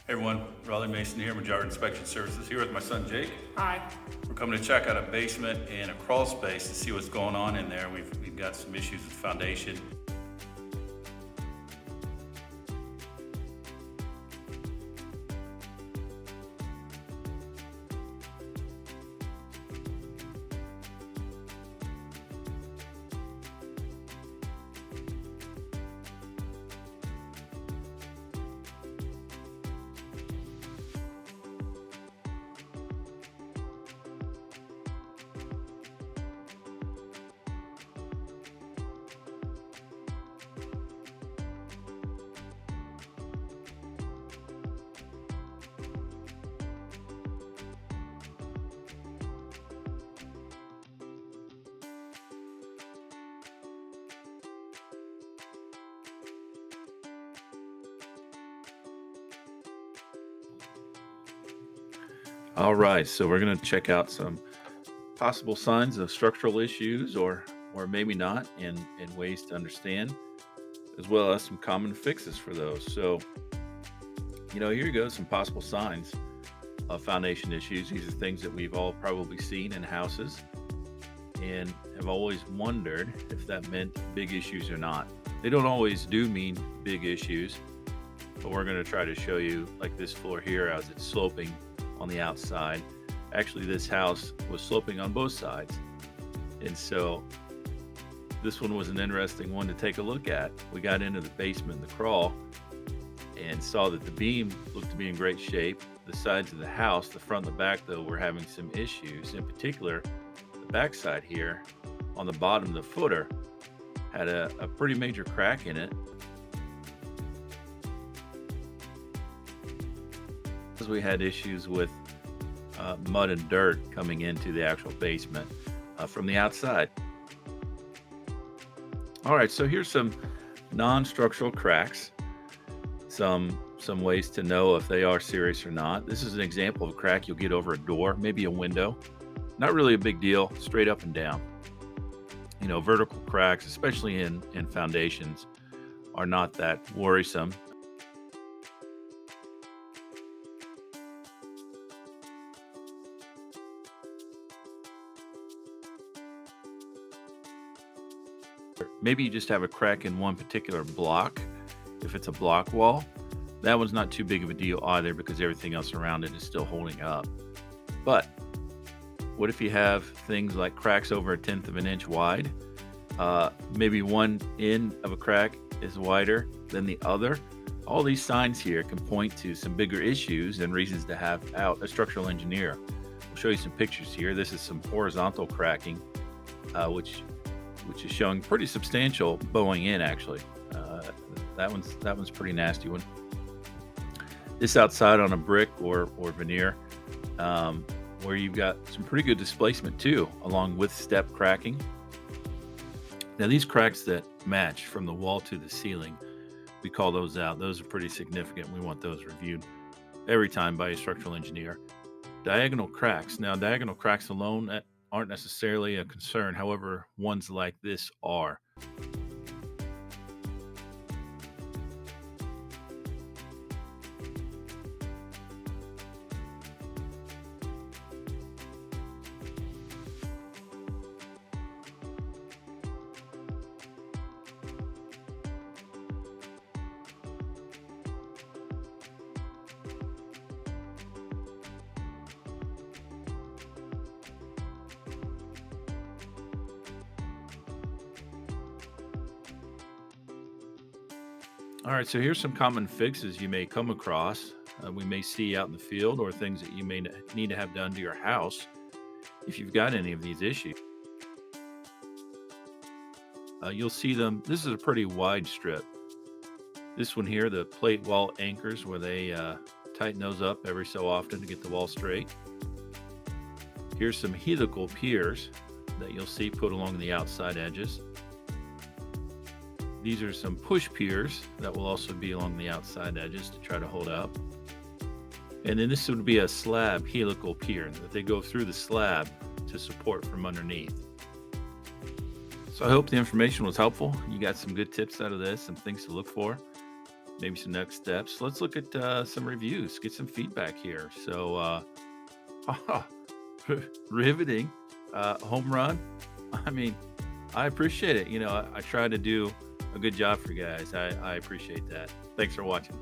Hey everyone, Raleigh Mason here, Mejaro Inspection Services, here with my son Jake. Hi. We're coming to check out a basement and a crawl space to see what's going on in there. We've got some issues with foundation. All right, so we're going to check out some possible signs of structural issues or maybe not, and ways to understand, as well as some common fixes for those. So, here you go, some possible signs of foundation issues. These are things that we've all probably seen in houses and have always wondered if that meant big issues or not. They don't always do mean big issues, but we're going to try to show you, like this floor here, as it's sloping on the outside. Actually, this house was sloping on both sides, and so this one was an interesting one to take a look at. We got into the basement, the crawl, and saw that the beam looked to be in great shape. The sides of the house, the front and the back, though, were having some issues. In particular, the back side here on the bottom of the footer had a pretty major crack in it. Because we had issues with mud and dirt coming into the actual basement from the outside. All right, so here's some non-structural cracks, some ways to know if they are serious or not. This is an example of a crack you'll get over a door, maybe a window. Not really a big deal, straight up and down. Vertical cracks, especially in foundations, are not that worrisome. Maybe you just have a crack in one particular block. If it's a block wall, that one's not too big of a deal either, because everything else around it is still holding up. But what if you have things like cracks over 1/10 of an inch wide? Maybe one end of a crack is wider than the other. All these signs here can point to some bigger issues and reasons to have out a structural engineer. We'll show you some pictures here. This is some horizontal cracking, which is showing pretty substantial bowing in, actually. That one's pretty nasty one. This outside on a brick or veneer, where you've got some pretty good displacement too, along with step cracking. Now these cracks that match from the wall to the ceiling, we call those out. Those are pretty significant. We want those reviewed every time by a structural engineer. Diagonal cracks. Now diagonal cracks alone aren't necessarily a concern. However, ones like this are. All right, so here's some common fixes you may come across. We may see out in the field, or things that you may need to have done to your house if you've got any of these issues. You'll see them. This is a pretty wide strip. This one here, the plate wall anchors, where they tighten those up every so often to get the wall straight. Here's some helical piers that you'll see put along the outside edges. These are some push piers that will also be along the outside edges to try to hold up. And then this would be a slab helical pier that they go through the slab to support from underneath. So I hope the information was helpful. You got some good tips out of this, some things to look for. maybe some next steps. Let's look at some reviews, get some feedback here. So, riveting, home run. I mean, I appreciate it. I try to do a good job for you guys. I appreciate that. Thanks for watching.